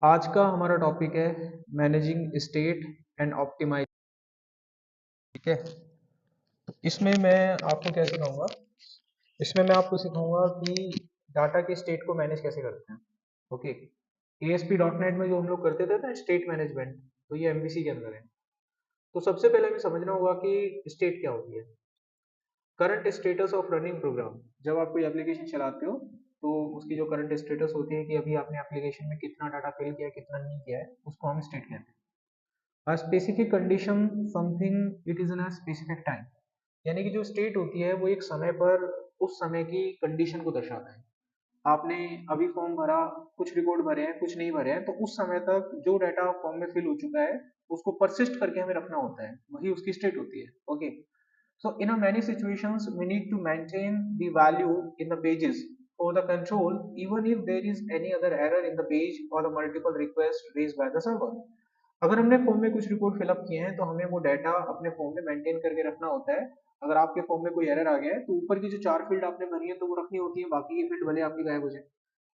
आज का हमारा टॉपिक है मैनेजिंग स्टेट एंड ऑप्टिमाइज। ठीक है, तो इसमें मैं आपको क्या सिखाऊंगा। इसमें मैं आपको सिखाऊंगा कि डाटा के स्टेट को मैनेज कैसे करते हैं। ओके, ASP.NET में जो हम लोग करते थे ना स्टेट मैनेजमेंट, तो ये MVC के अंदर है। तो सबसे पहले हमें समझना होगा कि स्टेट क्या होती है। Current status of running program. जब आप कोई एप्लीकेशन चलाते हो तो उसकी जो करंट स्टेटस होती है कि अभी आपने एप्लीकेशन में कितना डाटा फिल किया कितना नहीं किया है, उसको हम स्टेट कहते हैं। A specific condition something it is in a specific time। यानी कि जो स्टेट होती है वो एक समय पर उस समय की कंडीशन को दर्शाता है। आपने अभी फॉर्म भरा, कुछ रिकॉर्ड भरे हैं कुछ नहीं भरे हैं, तो उस समय तक जो डाटा फॉर्म में फिल हो चुका है उसको परसिस्ट करके हमें रखना होता है, वही उसकी स्टेट होती है। Okay, so in a many situations we need to maintain the value in the pages for the control even if there is any other error in the page or the multiple requests raised by the server। अगर हमने form में कुछ record fill up किए हैं तो हमें वो data अपने फॉर्म में मेंटेन करके रखना होता है। अगर आपके फॉर्म में कोई एरर आ गया है तो ऊपर की जो 4 फील्ड आपने भरी है तो वो रखनी होती है, बाकी की फील्ड भले आपकी गायब हो जाए,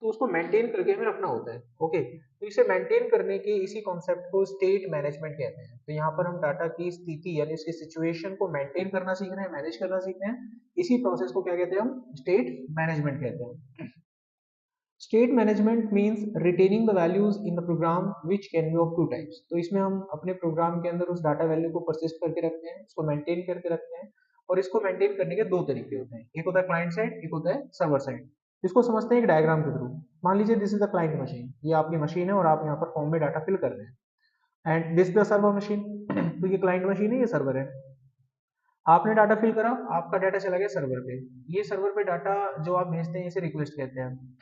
तो उसको मेंटेन करके हमें रखना होता है। ओके, तो इसे मेंटेन करने के इसी कॉन्सेप्ट को स्टेट मैनेजमेंट कहते हैं। तो यहाँ पर हम डाटा की स्थिति यानी इसकी सिचुएशन को मेंटेन करना सीख रहे हैं, मैनेज करना सीख रहे हैं। इसी प्रोसेस को क्या कहते हैं, हम स्टेट मैनेजमेंट कहते हैं। State management means retaining the values in the program which can be of two types. तो इसमें हम अपने प्रोग्राम के अंदर उस डाटा वैल्यू को परसिस्ट करके रखते हैं, उसको मेंटेन करके रखते हैं। और इसको मेंटेन करने के दो तरीके होते हैं, एक होता है क्लाइंट साइड, एक होता है सर्वर साइड। इसको समझते हैं एक डायग्राम के थ्रू। मान लीजिए this is the client machine, ये आपकी मशीन है और आप यहाँ पर फॉर्म में डाटा फिल कर रहे हैं। And this the server machine, तो ये क्लाइंट मशीन है, ये सर्वर है। आपने डाटा फिल करा, आपका डाटा चला गया सर्वर पे। ये सर्वर पे डाटा जो आप भेजते हैं इसे रिक्वेस्ट कहते हैं।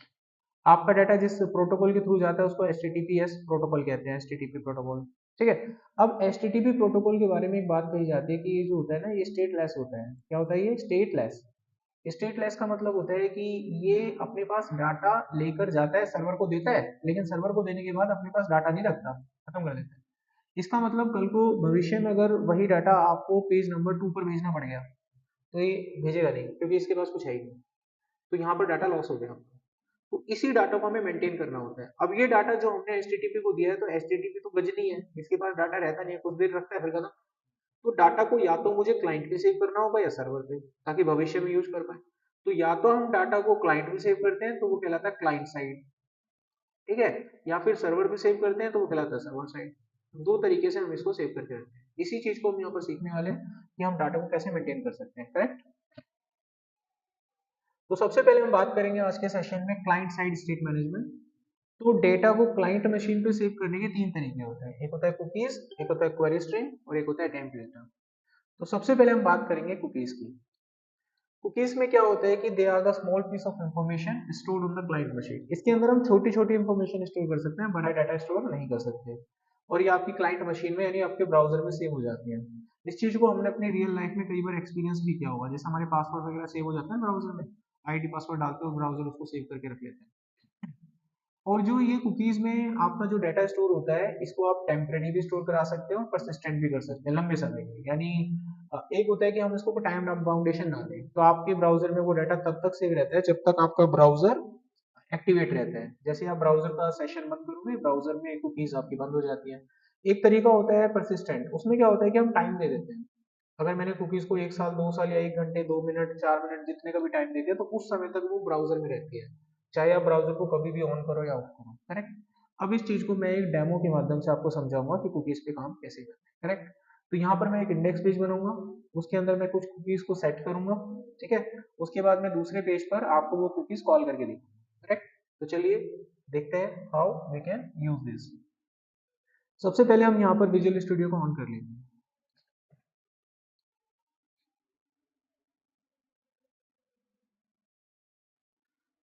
आपका डाटा जिस प्रोटोकॉल के थ्रू जाता है उसको HTTPS प्रोटोकॉल कहते हैं, HTTP प्रोटोकॉल। ठीक है, अब HTTP प्रोटोकॉल के बारे में एक बात कही जाती है कि ये जो होता है ना ये स्टेटलेस होता है। क्या होता है ये? स्टेटलेस। स्टेटलेस का मतलब होता है कि ये अपने पास डाटा लेकर जाता है, सर्वर को देता है, लेकिन सर्वर को देने के बाद अपने पास डाटा नहीं रखता, खत्म कर देता है। इसका मतलब कल को भविष्य में अगर वही डाटा आपको पेज नंबर 2 पर भेजना पड़ गया तो ये भेजेगा नहीं, क्योंकि इसके पास कुछ है ही नहीं। तो यहाँ पर डाटा लॉस हो गया। तो इसी डाटा को हमें मेंटेन करना होता है। अब ये डाटा जो हमने HTTP को दिया है, तो HTTP तो गजनी है, इसके पास डाटा रहता नहीं है, कुछ देर रखता है फिर खत्म। तो डाटा को या तो मुझे क्लाइंट पे सेव करना होगा या सर्वर पे, ताकि भविष्य में यूज कर पाए। तो या तो हम डाटा को क्लाइंट पे सेव करते हैं तो वो कहलाता है क्लाइंट साइड, ठीक है, या फिर सर्वर पे सेव करते हैं तो वो कहलाता है सर्वर साइड। दो तरीके से हम इसको सेव करके रखते हैं। इसी चीज को हम यहाँ पर सीखने वाले हैं कि हम डाटा को कैसे मेंटेन कर सकते हैं। करेक्ट। तो सबसे पहले हम बात करेंगे आज के सेशन में क्लाइंट साइड स्टेट मैनेजमेंट। तो डेटा को क्लाइंट मशीन पे सेव करने के तीन तरीके होते हैं, एक होता है कुकीज, एक होता है क्वेरी स्ट्रिंग और एक होता है टेम्पलेट। तो सबसे पहले हम बात करेंगे कुकीज की। कुकीज में क्या होता है कि they are the small piece of information stored on the client machine. इसके अंदर हम छोटी छोटी इंफॉर्मेशन स्टोर कर सकते हैं, बड़ा डाटा स्टोर नहीं कर सकते। और ये आपकी क्लाइंट मशीन में यानी आपके ब्राउजर में सेव हो जाती है। इस चीज को हमने अपनी रियल लाइफ में कई बार एक्सपीरियंस भी किया होगा, जैसे हमारे पासवर्ड वगैरह सेव हो जाता है ब्राउजर में, आईडी पासवर्ड डालते हो ब्राउजर उसको सेव करके रख लेते हैं। और जो ये कुकीज में आपका जो डाटा स्टोर होता है इसको आप टेम्परेरी भी स्टोर करा सकते हो, परसिस्टेंट भी कर सकते हैं लंबे समय के लिए। यानी एक होता है कि हम इसको टाइम बाउंडेशन ना दें, तो आपके ब्राउजर में वो डाटा तब तक सेव रहता है जब तक आपका ब्राउजर एक्टिवेट रहता है। जैसे आप ब्राउजर का सेशन बंद करोगे, ब्राउजर में कुकीज आपकी बंद हो जाती है। एक तरीका होता है परसिस्टेंट, उसमें क्या होता है कि हम टाइम दे देते हैं। अगर मैंने कुकीज को 1 साल 2 साल या 1 घंटे 2 मिनट 4 मिनट जितने का भी टाइम दे दिया तो उस समय तक वो ब्राउजर में रहती है, चाहे आप ब्राउजर को कभी भी ऑन करो या ऑफ करो। करेक्ट। अब इस चीज को मैं एक डेमो के माध्यम से आपको समझाऊंगा कि कुकीज पे काम कैसे करते हैं। करेक्ट। तो यहाँ पर मैं एक इंडेक्स पेज बनाऊंगा, उसके अंदर मैं कुछ कुकीज को सेट करूंगा। ठीक है, उसके बाद मैं दूसरे पेज पर आपको वो कुकीज कॉल करके दिखाऊंगा। करेक्ट। तो चलिए देखते हैं how we can use this. सबसे पहले हम यहाँ पर विजुअल स्टूडियो को ऑन कर लेंगे।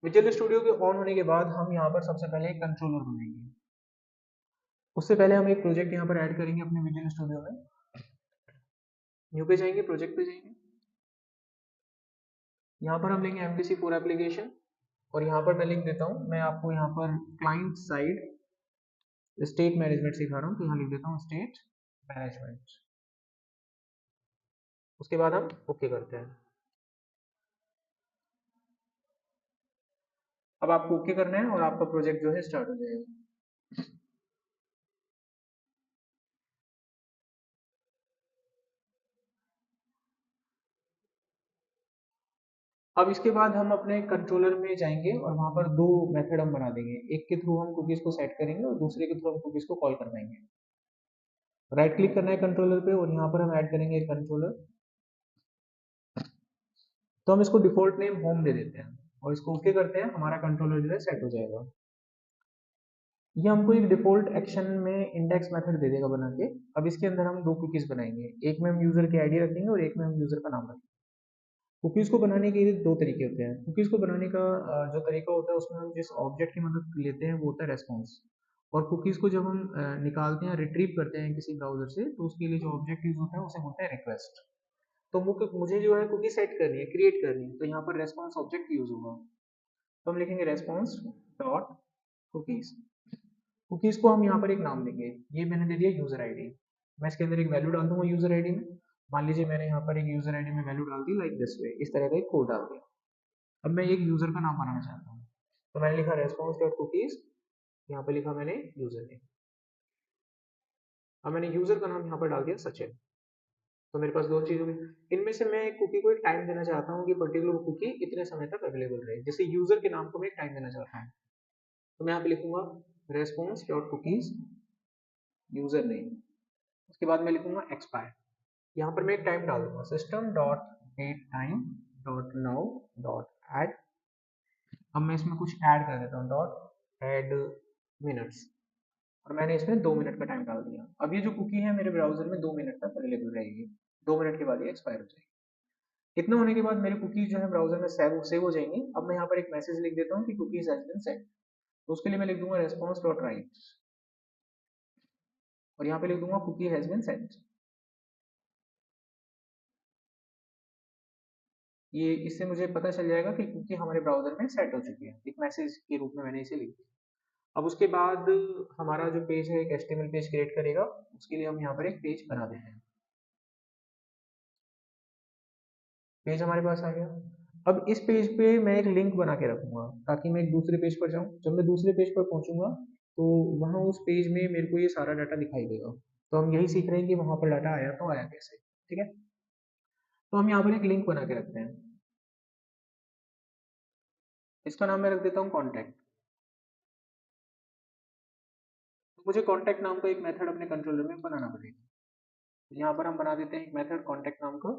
विजुअल स्टूडियो के ऑन होने के बाद हम यहाँ पर सबसे पहले एक कंट्रोलर बनाएंगे। उससे पहले हम एक प्रोजेक्ट यहाँ पर ऐड करेंगे अपने विजुअल स्टूडियो में। न्यू पे जाएंगे, प्रोजेक्ट पे जाएंगे, यहाँ पर हम लेंगे MVC4 एप्लीकेशन। और यहाँ पर मैं लिख देता हूँ, मैं आपको यहाँ पर क्लाइंट साइड स्टेट मैनेजमेंट सिखा रहा हूँ, तो यहाँ लिख देता हूँ स्टेट मैनेजमेंट। उसके बाद हम ओके करते हैं। अब आपको ओके करना है और आपका प्रोजेक्ट जो है स्टार्ट हो जाएगा। अब इसके बाद हम अपने कंट्रोलर में जाएंगे और वहां पर दो मेथड हम बना देंगे, एक के थ्रू हम कुकीज को सेट करेंगे और दूसरे के थ्रू हम कुकीज को कॉल कर पाएंगे। राइट क्लिक करना है कंट्रोलर पे और यहाँ पर हम ऐड करेंगे एक कंट्रोलर। तो हम इसको डिफॉल्ट नेम होम दे देते हैं और इसको ओके करते हैं, हमारा कंट्रोलर जो है सेट हो जाएगा। ये हमको एक डिफॉल्ट एक्शन में इंडेक्स मेथड दे देगा बना के। अब इसके अंदर हम दो कुकीज बनाएंगे, एक में हम यूजर की आईडी रखेंगे और एक में हम यूजर का नाम रखेंगे। कुकीज को बनाने के दो तरीके होते हैं। कुकीज को बनाने का जो तरीका होता है उसमें हम जिस ऑब्जेक्ट की मदद लेते हैं वो होता है रेस्पॉन्स। और कुकीज को जब हम निकालते हैं, रिट्रीव करते हैं किसी ब्राउजर से, तो उसके लिए जो ऑब्जेक्ट यूज होता है उसे बोलते हैं रिक्वेस्ट। तो मुझे जो है कुकी सेट करनी है, क्रिएट करनी है, तो यहाँ पर रेस्पॉन्स ऑब्जेक्ट यूज होगा। तो हम लिखेंगे रेस्पॉन्स डॉट कुकीज। कुकीज को हम यहाँ पर एक नाम देंगे, ये मैंने दे दिया यूजर आईडी। मैं इसके अंदर एक वैल्यू डाल दूंगा यूजर आईडी में। मान लीजिए मैंने यहाँ पर एक यूजर आईडी में वैल्यू डाल दी लाइक दिस वे, इस तरह का एक कोड डाल दिया। अब मैं एक यूजर का नाम बनाना चाहता हूँ, तो मैंने लिखा रेस्पॉन्स डॉट कुकीज, यहाँ पर लिखा मैंने यूजर नेम। अब मैंने यूजर का नाम यहाँ पर डाल दिया सचिन। तो मेरे पास दो चीज होगी। इनमें से मैं एक कुकी को एक टाइम देना चाहता हूँ कि पर्टिकुलर कुकी इतने समय तक अवेलेबल रहे, जैसे यूजर के नाम को मैं एक टाइम देना चाहता हूँ। तो मैं यहाँ पे लिखूंगा response dot cookies user name, उसके बाद मैं लिखूंगा एक्सपायर। यहाँ पर मैं एक टाइम डाल दूंगा, system dot date time dot now dot add. अब मैं इसमें कुछ ऐड कर देता हूँ, डॉट ऐड मिनट्स, और मैंने इसमें 2 मिनट का टाइम डाल दिया। अब ये जो कुकी है मेरे ब्राउजर में 2 मिनट तक अवेलेबल रहेगी, 2 मिनट के बाद ये एक्सपायर हो जाएगी। इतना होने के बाद मेरे कुकीज जो है ब्राउजर में सेव हो जाएंगी। अब मैं यहाँ पर एक मैसेज लिख देता हूँ कि कुकीज हैज बीन सेट। तो उसके लिए मैं लिख दूंगा रेस्पॉन्स डॉट राइट और यहाँ पे लिख दूंगा कुकी हैज बीन सेट। ये इससे मुझे पता चल जाएगा कि कुकी हमारे ब्राउजर में सेट हो चुकी है, एक मैसेज के रूप में मैंने इसे लिख दिया। अब उसके बाद हमारा जो पेज है एक एचटीएमएल पेज क्रिएट करेगा, उसके लिए हम यहाँ पर एक पेज बना देते हैं। पेज हमारे पास आ गया। अब इस पेज पे मैं एक लिंक बना के रखूंगा ताकि मैं एक दूसरे पेज पर जाऊं। जब मैं दूसरे पेज पर पहुंचूंगा तो वहां उस पेज में मेरे को ये सारा डाटा दिखाई देगा। तो हम यही सीख रहे हैं कि वहां पर डाटा आया तो आया कैसे। ठीक है, तो हम यहाँ पर एक लिंक बना के रखते हैं। इसका नाम मैं रख देता हूँ कॉन्टैक्ट। तो मुझे कॉन्टैक्ट नाम का एक मेथड अपने कंट्रोलर में बनाना पड़ेगा। तो यहाँ पर हम बना देते हैं एक मेथड कॉन्टैक्ट नाम का।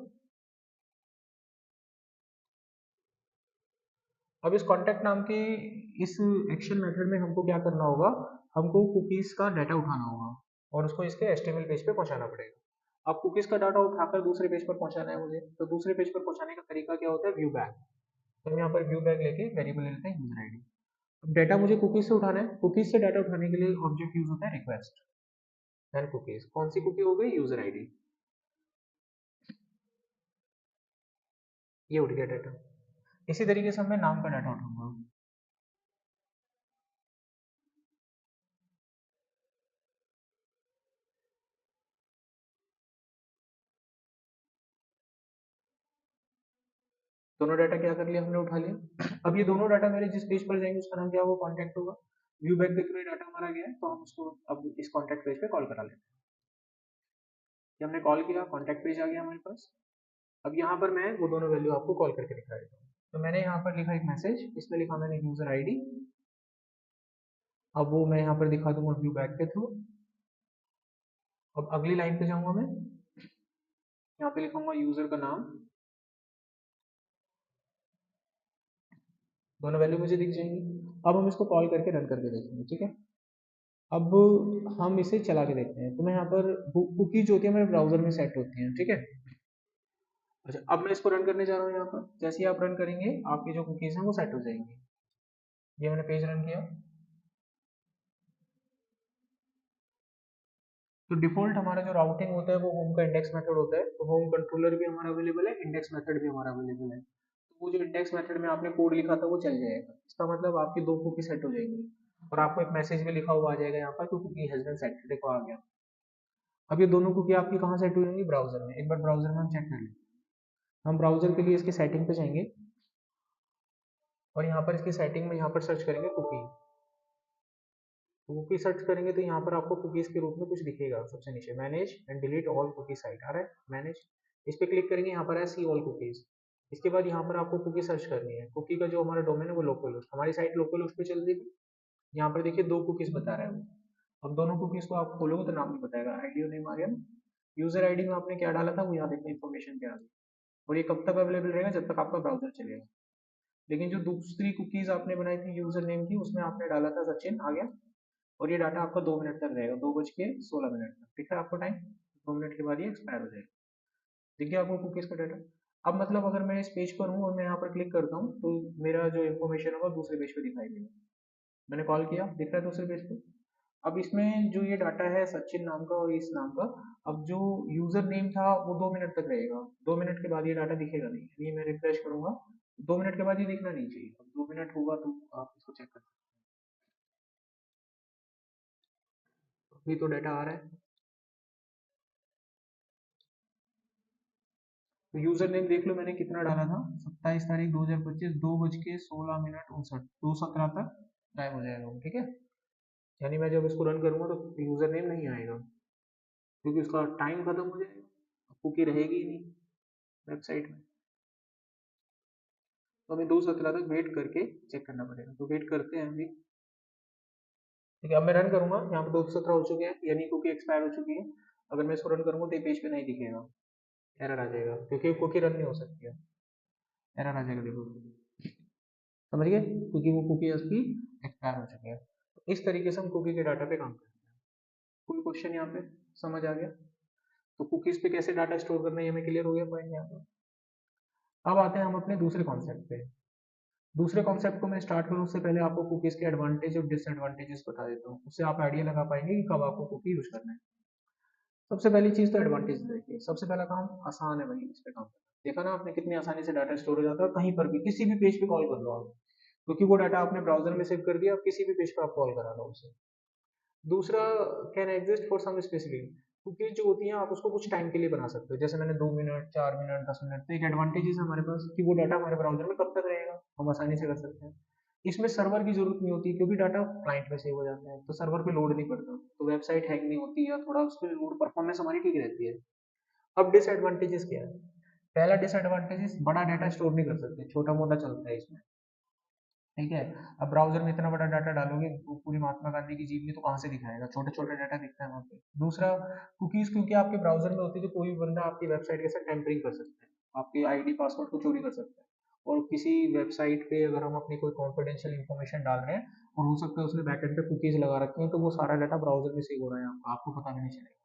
अब इस कॉन्टैक्ट नाम के इस एक्शन मेथड में हमको क्या करना होगा, हमको कुकीज का डाटा उठाना होगा और उसको इसके एचटीएमएल पेज पे पहुंचाना पड़ेगा। अब कुकीज का डाटा उठाकर दूसरे पेज पर पहुंचाना है मुझे, तो दूसरे पेज पर पहुंचाने का तरीका क्या होता है, व्यू बैक। तो हम यहाँ पर व्यू बैक लेके वेरिएबल ले लेते हैं यूजर आईडी। अब डाटा मुझे कुकीज से उठाना है, कुकीज से डाटा उठाने के लिए ऑब्जेक्ट यूज होता है रिक्वेस्ट देन कुकीज। कौन सी कुकी हो गई, यूजर आईडी। ये उठ गया डाटा। इसी तरीके से मैं नाम का डाटा उठाऊंगा। दोनों डाटा क्या कर लिया हमने, उठा लिया। अब ये दोनों डाटा मेरे जिस पेज पर जाएंगे उसका नाम क्या होगा, कॉन्टैक्ट होगा। व्यू बैक के थ्रू डाटा हमारा गया है तो हम उसको अब इस कॉन्टैक्ट पेज पे कॉल करा लेते हैं। ये हमने कॉल किया, कॉन्टैक्ट पेज आ गया हमारे पास। अब यहाँ पर मैं वो दोनों वैल्यू आपको कॉल करके दिखा देता हूँ। तो मैंने यहाँ पर लिखा एक मैसेज, इसमें लिखा मैंने यूजर आईडी। अब वो मैं यहाँ पर दिखा दूंगा व्यू बैक के थ्रू। अब अगली लाइन पे जाऊंगा मैं, यहाँ पे लिखूंगा यूजर का नाम। दोनों वैल्यू मुझे दिख जाएंगी। अब हम इसको कॉल करके रन करके देखेंगे। ठीक है, अब हम इसे चला के देखते हैं। तो मैं यहाँ पर कुकी जो होती है मेरे ब्राउजर में सेट होती है। ठीक है, अच्छा अब मैं इसको रन करने जा रहा हूँ। यहाँ पर जैसे ही आप रन करेंगे आपकी जो कुकीज हैं वो सेट हो जाएंगी। ये मैंने पेज रन किया। तो डिफॉल्ट हमारा जो राउटिंग होता है वो होम का इंडेक्स मेथड होता है। तो होम कंट्रोलर भी हमारा अवेलेबल है, इंडेक्स मेथड भी हमारा अवेलेबल है। तो वो जो इंडेक्स मेथड में आपने कोड लिखा था वो चल जाएगा। इसका मतलब आपकी दो कुकी सेट हो जाएंगी और आपको एक मैसेज भी लिखा हुआ आ जाएगा यहाँ पर कि कुकी हैज बीन सेट। देखो आ गया। अब ये दोनों कुकी आपकी कहाँ सेट हुई होंगी, ब्राउजर में। एक बार ब्राउजर में हम चेक कर लें। हम ब्राउजर के लिए इसकी सेटिंग पे जाएंगे और यहाँ पर इसकी सेटिंग में यहाँ पर सर्च करेंगे कुकी। कुकी सर्च करेंगे तो यहाँ पर आपको कुकीज के रूप में कुछ दिखेगा सबसे नीचे, manage and delete all cookie site आ रहा है, मैनेज। इस पे क्लिक करेंगे, यहाँ पर है सी ऑल कुकीज। इसके बाद यहाँ पर आपको कुकी सर्च करनी है। कुकी का जो हमारा डोमेन है वो लोकल होस्ट, हमारी साइट लोकल होस्ट पे चल रही थी। यहाँ पर देखिए 2 कुकीज बता रहा है वो। अब दोनों कुकीज को आप खोलोगे तो नाम नहीं बताएगा, आईडी और नेम आ गया ना। यूजर आईडी में आपने क्या डाला था वो यहाँ देखना, इन्फॉर्मेशन क्या आ गई। और ये कब तक अवेलेबल रहेगा, जब तक आपका ब्राउजर चलेगा। लेकिन जो दूसरी कुकीज आपने बनाई थी यूजर नेम की, उसमें आपने डाला था सचिन, आ गया। और ये डाटा आपका 2 मिनट तक रहेगा, 2:16 तक दिख रहा है आपको टाइम। 2 मिनट के बाद ये एक्सपायर हो जाएगा। दिख गया आपको कुकीज का डाटा। अब मतलब अगर मैं इस पेज पर हूँ और मैं यहाँ पर क्लिक करता हूँ तो मेरा जो इन्फॉर्मेशन होगा दूसरे पेज पे दिखाई देगा। मैंने कॉल किया, दिख रहा है दूसरे पेज पे। अब इसमें जो ये डाटा है सचिन नाम का और इस नाम का, अब जो यूजर नेम था वो 2 मिनट तक रहेगा। 2 मिनट के बाद ये डाटा दिखेगा नहीं, यानी मैं रिफ्रेश करूंगा, 2 मिनट के बाद ये दिखना नहीं चाहिए। अब 2 मिनट होगा तो आप इसको चेक कर सकते हैं। अभी तो डाटा आ रहा है। तो यूजर नेम देख लो मैंने कितना डाला था, 27 तारीख 2025, 2:16 2:17 तक टाइम हो जाएगा वो, ठीक है। यानी मैं जब इसको रन करूंगा तो यूजर नेम नहीं आएगा, क्योंकि उसका टाइम खत्म हो जाएगा, कुकी रहेगी ही नहीं वेबसाइट में। तो हमें 2:17 तक वेट करके चेक करना पड़ेगा, तो वेट करते हैं अभी। ठीक है, अब मैं रन करूंगा, यहाँ पे 2:17 हो चुके हैं, यानी कुकी एक्सपायर हो चुकी है। अगर मैं इसको रन करूंगा तो ये पेज पे नहीं दिखेगा, एरर आ जाएगा, क्योंकि कुकी रन नहीं हो सकती है। एरर आ जाएगा, देखो, समझ गए, क्योंकि वो कुकी उसकी एक्सपायर हो चुकी है। तो इस तरीके से हम कुकी के डाटा पे काम करते हैं। कोई क्वेश्चन यहाँ पे समझ आ गया? तो कुकीज पे कैसे डाटा स्टोर करना है हमें क्लियर हो गया पॉइंट यहाँ पे। अब आते हैं हम अपने दूसरे कॉन्सेप्ट पे। दूसरे कॉन्सेप्ट को मैं स्टार्ट करूँ उससे पहले आपको कुकीज के एडवांटेज और डिसएडवांटेजेस बता देता हूँ, उससे आप आइडिया लगा पाएंगे कि कब आपको कुकी यूज करना है। सबसे पहली चीज तो एडवांटेज देखिए, सबसे पहला काम आसान है, वही इस पे काम करना। देखा ना आपने कितनी आसानी से डाटा स्टोर हो जाता है, कहीं पर भी किसी भी पेज पे कॉल कर लो आप, क्योंकि वो डाटा आपने ब्राउजर में सेव कर दिया, आप किसी भी पेज पे आप कॉल करा लो उसे। दूसरा, can exist for some specific, cookies जो होती हैं आप उसको कुछ टाइम के लिए बना सकते हो, जैसे मैंने 2 मिनट, 4 मिनट, 10 मिनट। तो एक एडवांटेज है हमारे पास कि वो डाटा हमारे ब्राउजर में कब तक रहेगा, हम आसानी से कर सकते हैं। इसमें सर्वर की जरूरत नहीं होती, क्योंकि डाटा क्लाइंट में सेव हो जाता है, तो सर्वर पे लोड नहीं पड़ता, तो वेबसाइट हैंग नहीं होती, या थोड़ा उस पर लोड परफॉर्मेंस हमारी ठीक रहती है। अब डिसएडवांटेजेस क्या है? पहला डिसएडवांटेजेस, बड़ा डाटा स्टोर नहीं कर सकते, छोटा मोटा चलता है इसमें, ठीक है। अब ब्राउजर में इतना बड़ा डाटा डालोगे तो पूरी महात्मा गांधी की जीवनी तो कहाँ से दिखाएगा, छोटे छोटे डाटा दिखता है वहाँ पे। दूसरा, कुकीज क्योंकि आपके ब्राउजर में होती है तो कोई भी बंदा आपकी वेबसाइट के साथ टैंपरिंग कर सकता है, आपके आईडी पासवर्ड को चोरी कर सकता है। और किसी वेबसाइट पे अगर हम अपनी कोई कॉन्फिडेंशियल इन्फॉर्मेशन डाल रहे हैं और हो सकता है उसने बैकएंड पे कुकीज लगा रखी है, तो वो सारा डाटा ब्राउजर में सेव हो रहा है, आपको पता भी नहीं चलेगा।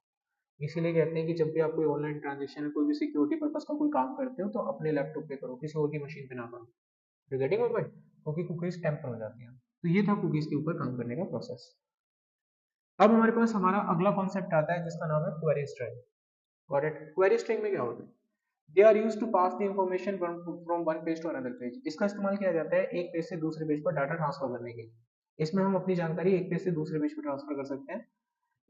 इसीलिए कहते हैं कि जब भी आप कोई ऑनलाइन ट्रांजेक्शन कोई भी सिक्योरिटी पर्पज का कोई काम करते हो तो अपने लैपटॉप पे करो, किसी और की मशीन पे ना करो। Getting my point? क्योंकि कुकीज टेम्पर हो जाती हैं। तो ये था कुकीज के ऊपर काम करने का प्रोसेस। अब हमारे पास हमारा अगला कॉन्सेप्ट आता है जिसका नाम है query string. Got it? Query string में क्या होता है? They are use to pass the information from one page to another page. इसका इस्तेमाल किया जाता है एक पेज से दूसरे पेज पर डाटा ट्रांसफर करने के लिए। इसमें हम अपनी जानकारी एक पेज से दूसरे पेज पर ट्रांसफर कर सकते हैं।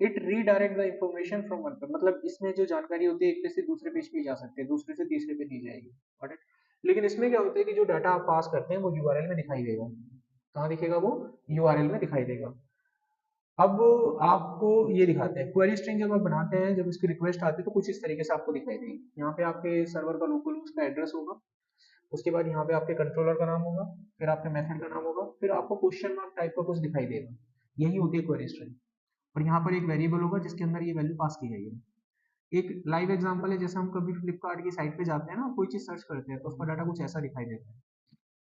It redirect the information from one पे, मतलब इसमें जो जानकारी होती है एक पेज से दूसरे पेज पे जा सकते हैं, दूसरे से तीसरे पे नहीं जाएगी। Got it? लेकिन इसमें क्या होता है कि जो डाटा आप पास करते हैं वो यूआरएल में दिखाई देगा। कहाँ दिखेगा वो? यूआरएल में दिखाई देगा। अब आपको ये दिखाते हैं क्वेरी स्ट्रिंग जब आप बनाते हैं, जब इसकी रिक्वेस्ट आती है तो कुछ इस तरीके से आपको दिखाई देगी। यहाँ पे आपके सर्वर का लोकल उसका एड्रेस होगा, उसके बाद यहाँ पे आपके कंट्रोलर का नाम होगा, फिर आपके मेथड का नाम होगा, फिर आपको क्वेश्चन मार्क टाइप का कुछ दिखाई देगा। यही होती है क्वेरी स्ट्रिंग। और यहाँ पर एक वेरिएबल होगा जिसके अंदर ये वैल्यू पास की गई है। एक लाइव एग्जांपल है, जैसे हम कभी फ्लिपकार्ट की साइट पे जाते हैं ना, कोई चीज सर्च करते हैं तो उसका डाटा कुछ ऐसा दिखाई देता है।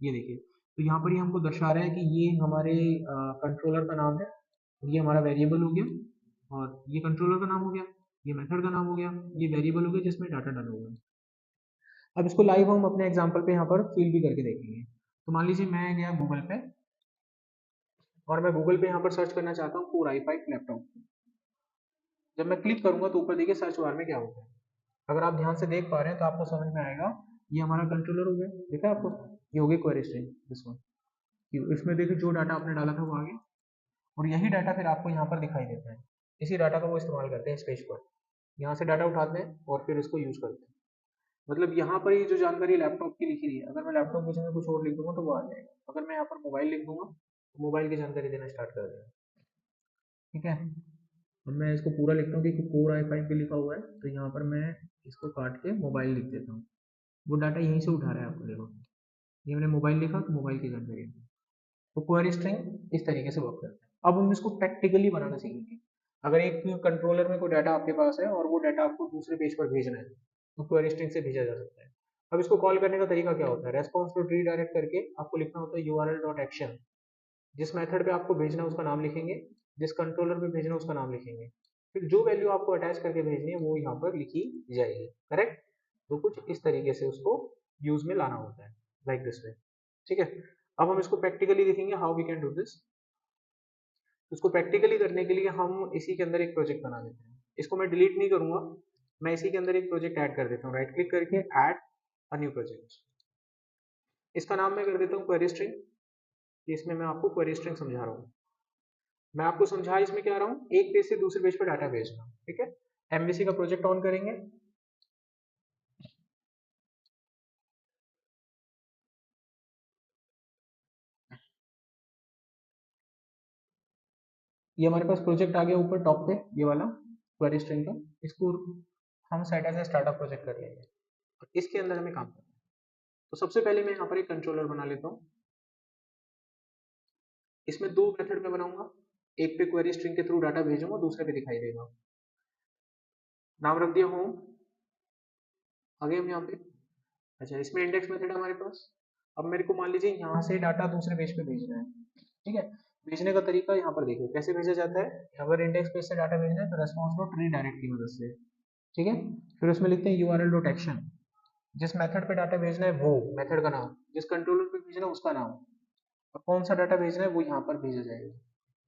ये देखिए, तो यहाँ पर ये हमको दर्शा रहा है कि ये हमारे कंट्रोलर का नाम है, ये हमारा वेरिएबल हो गया, और ये कंट्रोलर का नाम हो गया, ये मेथड का नाम हो गया, ये वेरिएबल हो गया जिसमें डाटा डाला हुआ है। अब इसको लाइव हम अपने एग्जांपल पे यहाँ पर फिल भी करके देखेंगे। तो मान लीजिए मैं गया गूगल पे, और मैं गूगल पे यहाँ पर सर्च करना चाहता हूँ कोर i5 लैपटॉप। जब मैं क्लिक करूंगा तो ऊपर देखिए सर्च बार में क्या होता है। अगर आप ध्यान से देख पा रहे हैं तो आपको समझ में आएगा, ये हमारा कंट्रोलर हो गया, देखा आपको? ये हो गई क्वेरी स्ट्रिंग, दिस वन। इसमें देखिए जो डाटा आपने डाला था वो आ गया, और यही डाटा फिर आपको यहाँ पर दिखाई देता है। इसी डाटा का वो इस्तेमाल करते हैं इस पेज पर, यहाँ से डाटा उठाते हैं और फिर इसको यूज करते हैं। मतलब यहाँ पर ये जो जानकारी लैपटॉप की लिखी हुई है, अगर मैं लैपटॉप की जगह कुछ और लिख दूंगा तो वो आ जाएगा। अगर मैं यहाँ पर मोबाइल लिख दूंगा तो मोबाइल की जानकारी देना स्टार्ट कर देगा। ठीक है, अब मैं इसको पूरा लिखता हूँ कि कोर i5 पे लिखा हुआ है, तो यहाँ पर मैं इसको काट के मोबाइल लिख देता हूँ। वो डाटा यहीं से उठा रहा है आपको, देखो ये मैंने मोबाइल लिखा तो मोबाइल की जानकारी, तो क्वेरी स्ट्रिंग इस तरीके से वर्क करता है। अब हम इसको प्रैक्टिकली बनाना सीखेंगे। अगर एक कंट्रोलर में कोई डाटा आपके पास है और वो डाटा आपको दूसरे पेज पर भेजना है, तो क्वेरी स्ट्रिंग से भेजा जा सकता है। अब इसको कॉल करने का तरीका क्या होता है, रेस्पॉन्स टू रीडायरेक्ट करके आपको लिखना होता है यूआरएल डॉट एक्शन। जिस मेथड पे आपको भेजना है उसका नाम लिखेंगे, जिस कंट्रोलर पे भेजना है उसका नाम लिखेंगे, फिर जो वैल्यू आपको अटैच करके भेजनी है वो यहाँ पर लिखी जाएगी, करेक्ट। तो कुछ इस तरीके से उसको यूज में लाना होता है, लाइक दिस वे, ठीक है। अब हम इसको प्रैक्टिकली देखेंगे how we can do this. उसको प्रैक्टिकली करने के लिए हम इसी के अंदर एक प्रोजेक्ट बना देते हैं। इसको मैं डिलीट नहीं करूंगा, मैं इसी के अंदर एक प्रोजेक्ट ऐड कर देता हूँ, राइट क्लिक करके ऐड अ न्यू प्रोजेक्ट। इसका नाम मैं कर देता हूँ क्वेरी स्ट्रिंग। इसमें मैं आपको क्वेरी स्ट्रिंग समझा रहा हूँ। मैं आपको समझा इसमें क्या रहा हूँ, एक पेज से दूसरे पेज पर डाटा भेजना, ठीक है। एमवीसी का प्रोजेक्ट ऑन करेंगे। ये हमारे पास प्रोजेक्ट आ गया ऊपर टॉप पे, ये वाला क्वेरी स्ट्रिंग का। इसको हम set as a startup project कर लेंगे और इसके अंदर हमें काम करना है। तो सबसे पहले मैं यहाँ पर एक कंट्रोलर बना लेता हूँ। इसमें दो मेथड में बनाऊंगा, एक पे क्वेरी स्ट्रिंग के थ्रू डाटा भेजूंगा, दूसरे पे दिखाई देगा। नाम रख दिया होम। आगे हम यहाँ पे, अच्छा इसमें इंडेक्स मेथड है हमारे पास। अब मेरे को मान लीजिए यहाँ से डाटा दूसरे पेज पे भेजना है, ठीक है। भेजने का तरीका यहाँ पर देखिए कैसे भेजा जाता है। अगर इंडेक्स पेज से डाटा भेजना है तो रेस्पॉन्स डॉट रीडायरेक्ट की मदद से, ठीक है। फिर उसमें लिखते हैं यूआरएल डॉट एक्शन, जिस मेथड पे डाटा भेजना है वो मेथड का नाम, जिस कंट्रोलर पे भेजना है उसका नाम, और कौन सा डाटा भेजना है वो यहाँ पर भेजा जाएगा।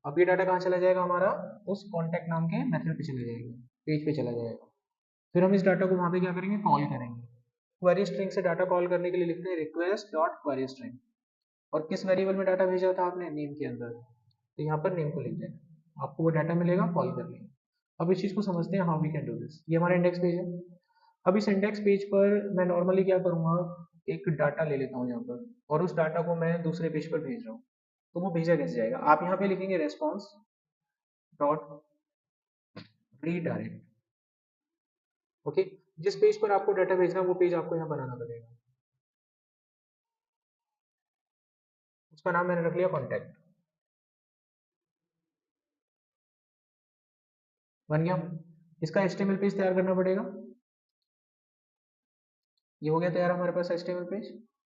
अब ये डाटा कहाँ चला जाएगा हमारा, उस कॉन्टैक्ट नाम के मेथड पे चला जाएगा, पेज पे चला जाएगा। फिर हम इस डाटा को वहाँ पे क्या करेंगे, कॉल करेंगे। क्वेरी स्ट्रिंग से डाटा कॉल करने के लिए लिखते हैं रिक्वेस्ट डॉट क्वेरी स्ट्रिंग। और किस वेरिएबल में डाटा भेजा था आपने, नेम के अंदर, तो यहाँ पर नेम को लिख देना, आपको वो डाटा मिलेगा, कॉल कर लेंगे। अब इस चीज़ को समझते हैं how we can do this. ये हमारा इंडेक्स पेज है। अब इस इंडेक्स पेज पर मैं नॉर्मली क्या करूँगा, एक डाटा ले लेता हूँ यहाँ पर, और उस डाटा को मैं दूसरे पेज पर भेज रहा हूँ। तो वो भेजा कैसे जाएगा, आप यहाँ पे लिखेंगे रेस्पॉन्स डॉट रीडायरेक्ट, ओके। जिस पेज पर आपको डाटा भेजना है वो पेज आपको यहाँ बनाना पड़ेगा। उसका नाम मैंने रख लिया कॉन्टैक्ट, बन गया। इसका एचटीएमएल पेज तैयार करना पड़ेगा। ये हो गया तैयार हमारे पास एचटीएमएल पेज।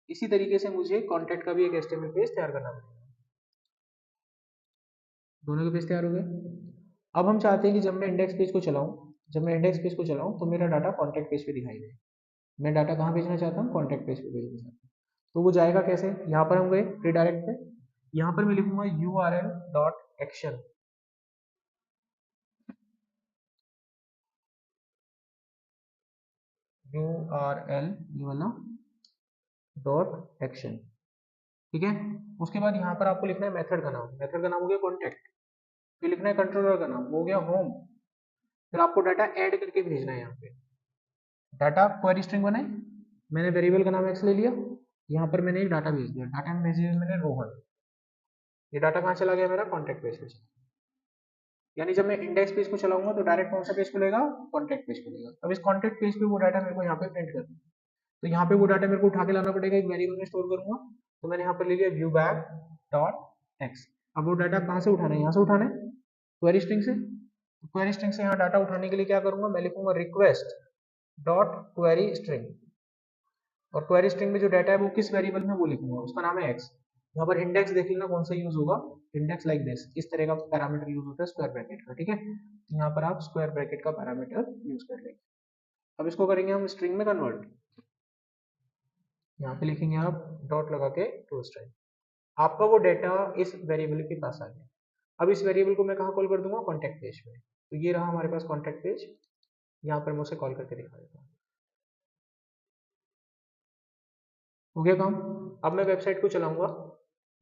इसी तरीके से मुझे कॉन्टैक्ट का भी एक एचटीएमएल पेज तैयार करना पड़ेगा। दोनों के पेज तैयार हो गए। अब हम चाहते हैं कि जब मैं इंडेक्स पेज को चलाऊं, जब मैं इंडेक्स पेज को चलाऊं तो मेरा डाटा कॉन्टैक्ट पेज पे दिखाई दे। मैं डाटा कहाँ भेजना चाहता हूँ, कॉन्टैक्ट पेज पे भेजना चाहता हूँ। तो वो जाएगा कैसे, यहाँ पर हम गए रिडायरेक्ट पे, यहाँ पर मैं लिखूंगा you R L dot action, you R L ये वाला डॉट एक्शन, ठीक है। उसके बाद यहाँ पर आपको लिखना है मेथड का नाम, मेथड का नाम हो गया कॉन्टैक्ट। फिर लिखना है कंट्रोलर का नाम, हो गया होम। फिर आपको डाटा ऐड करके भेजना है यहाँ पे। डाटा क्वेरी स्ट्रिंग बनाई, मैंने वेरिएबल का नाम एक्स ले लिया, यहाँ पर मैंने एक डाटा भेज दिया, डाटा में भेज दिया मैंने रोहन। ये डाटा कहाँ चला गया, मेरा कॉन्टैक्ट पेज पे चला। यानी जब मैं इंडेक्स पेज को चलाऊंगा तो डायरेक्ट कौन सा पेज खुलेगा, कॉन्टैक्ट पेज खुलेगा। अब इस कॉन्टैक्ट पेज पे वो डाटा मेरे को यहाँ पे प्रिंट करना है, तो यहाँ पे वो डाटा मेरे को उठा के लाना पड़ेगा, एक वेरिएबल में स्टोर करूंगा। तो मैंने यहाँ पर ले लिया व्यू बैक डॉट एक्स। अब वो डाटा कहाँ से उठाना है, यहाँ से उठाना है क्वेरी स्ट्रिंग से। क्वेरी स्ट्रिंग से यहाँ डाटा उठाने के लिए क्या करूंगा, मैं लिखूंगा रिक्वेस्ट डॉट क्वेरी स्ट्रिंग, और क्वेरी स्ट्रिंग में जो डाटा है वो किस वेरिएबल में वो लिखूंगा, उसका नाम है एक्स। यहाँ पर इंडेक्स देख लेना कौन सा यूज होगा, इंडेक्स लाइक दिस, इस तरह का पैरामीटर यूज होता है स्क्वायर ब्रैकेट का, ठीक है। यहाँ पर आप स्क्वायर ब्रैकेट का पैरामीटर यूज कर लेंगे। अब इसको करेंगे हम स्ट्रिंग में कन्वर्ट। यहाँ पे लिखेंगे आप डॉट लगा के टू स्ट्रिंग। आपका वो डाटा इस वेरिएबल के पास आ गया। अब इस वेरिएबल को मैं कहाँ कॉल कर दूंगा, कॉन्टैक्ट पेज पे। तो ये रहा हमारे पास कॉन्टैक्ट पेज, यहाँ पर मैं उसे कॉल करके दिखा देता हूँ। हो गया काम। अब मैं वेबसाइट को चलाऊंगा।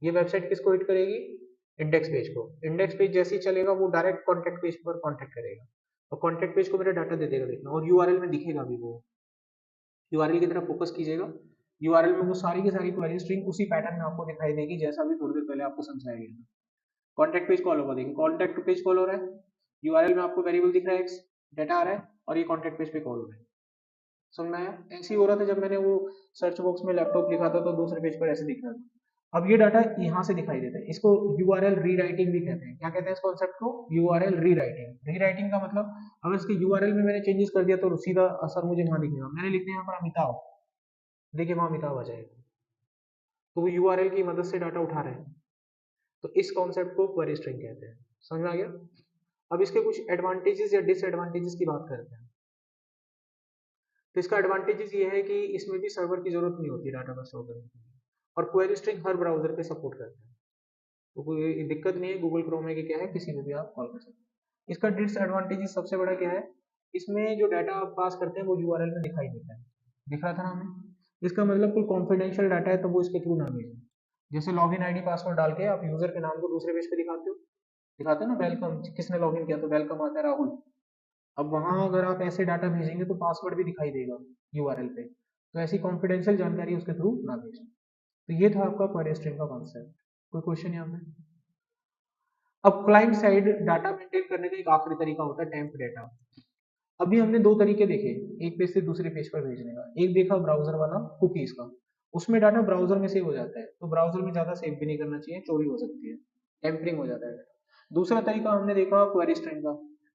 ये वेबसाइट किसको हिट करेगी, इंडेक्स पेज को। इंडेक्स पेज जैसे ही चलेगा वो डायरेक्ट कॉन्टैक्ट पेज पर कॉन्टैक्ट करेगा, और कॉन्टैक्ट पेज को मेरा डाटा दे देगा देखना, और यूआरएल में दिखेगा भी वो। यूआरएल की तरफ फोकस कीजिएगा। यूआरएल में वो सारी की सारी क्वेरी स्ट्रिंग उसी पैटर्न में आपको दिखाई देगी जैसा भी थोड़ी देर पहले आपको समझाया गया था। कॉन्टैक्ट पेज कॉल होगा, देखिए कॉन्टैक्ट पेज कॉल हो रहा है, यूआरएल में आपको वेरिएबल दिख रहा है एक्स, डाटा आ रहा है, और ये कॉन्टैक्ट पेज पे कॉल हो रहा है। समझ में आया? ऐसे ही हो रहा था जब मैंने वो सर्च बॉक्स में लैपटॉप लिखा था तो दूसरे पेज पर ऐसे दिख रहा था। अब ये डाटा यहाँ से दिखाई देता है, इसको यूआरएल रीराइटिंग भी कहते हैं। क्या कहते हैं इस कॉन्सेप्ट को? URL rewriting. रीराइटिंग का मतलब अगर इसके यूआरएल में मैंने चेंजेस कर दिया तो सीधा असर मुझे वहां दिखेगा। मैंने लिख दिया यहाँ पर अमिताभ, देखिए वहां अमिताभ आ जाएगा, तो वो यूआरएल की मदद से डाटा उठा रहे हैं। तो इस कॉन्सेप्ट को क्वेरी स्ट्रिंग कहते हैं। समझ में आ गया? अब इसके कुछ एडवांटेजेस या डिसएडवांटेजेस की बात करते हैं। तो इसका एडवांटेजेस ये है कि इसमें भी सर्वर की जरूरत नहीं होती डाटा को स्टोर करने के लिए, और क्वेरी स्ट्रिंग हर ब्राउजर पे सपोर्ट करता है, तो कोई दिक्कत नहीं है। गूगल क्रोम में क्या है, किसी में भी आप कॉल कर सकते हैं। इसका डिसएडवांटेजेस सबसे बड़ा क्या है, इसमें जो डाटा आप पास करते हैं वो यूआरएल में दिखाई देता है। दिख रहा था ना हमें? इसका मतलब कोई कॉन्फिडेंशियल डाटा है तो वो इसके थ्रू ना भेजें। जैसे लॉगिन आईडी पासवर्ड डाल के आप यूजर के नाम को दूसरे पेज पे दिखाते हो, दिखाते हो ना, वेलकम, किसने लॉगिन किया तो वेलकम आता है राहुल। अब वहां अगर आप ऐसे डाटा भेजेंगे तो पासवर्ड भी दिखाई देगा यूआरएल पे, तो ऐसी कॉन्फिडेंशियल जानकारी उसके थ्रू ना भेजें। तो ये था आपका क्वेरी स्ट्रिंग का कॉन्सेप्ट। कोई क्वेश्चन यहाँ पे? अब क्लाइंट साइड डाटा मेंटेन करने का एक आखिरी तरीका होता है टेम्प डेटा। अभी हमने दो तरीके देखे, एक पेज से दूसरे पेज पर भेजने का। एक देखा ब्राउजर वाला, कुकीज का, उसमें डाटा ब्राउजर में सेव हो जाता है, तो ब्राउजर में ज्यादा सेव भी नहीं करना चाहिए, चोरी हो सकती है, टेम्परिंग हो जाता है डाटा। दूसरा तरीका हमने देखा क्वेरी स्ट्रिंग का,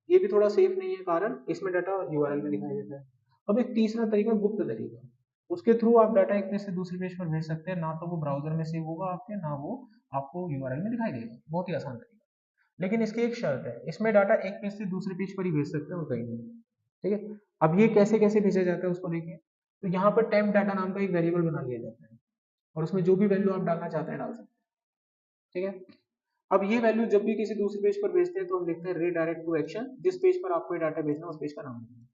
ये भी थोड़ा सेफ नहीं है, कारण इसमें डाटा यूआरएल में दिखाई देता है। अब एक तीसरा तरीका, गुप्त तरीका, उसके थ्रू आप डाटा एक पेज से दूसरे पेज पर भेज सकते हैं, ना तो वो ब्राउजर में सेव होगा आपके, ना वो आपको यूआरएल में दिखाई देगा। बहुत ही आसान तरीका। लेकिन इसकी एक शर्त है, इसमें डाटा एक पेज से दूसरे पेज पर ही भेज सकते हैं और कहीं नहीं। ठीक है? अब ये कैसे कैसे भेजा जाता है उसको देखिए। तो यहाँ पर टेम्प डाटा नाम का एक वेरिएबल बना लिया जाता है, और उसमें जो भी वैल्यू आप डालना चाहते हैं डाल सकते हैं। ठीक है? अब ये वैल्यू जब भी किसी दूसरे पेज पर भेजते हैं तो हम लिखते हैं रीडायरेक्ट टू एक्शन। जिस पेज पर आपको ये डाटा भेजना है उस पेज का नाम लिखना है,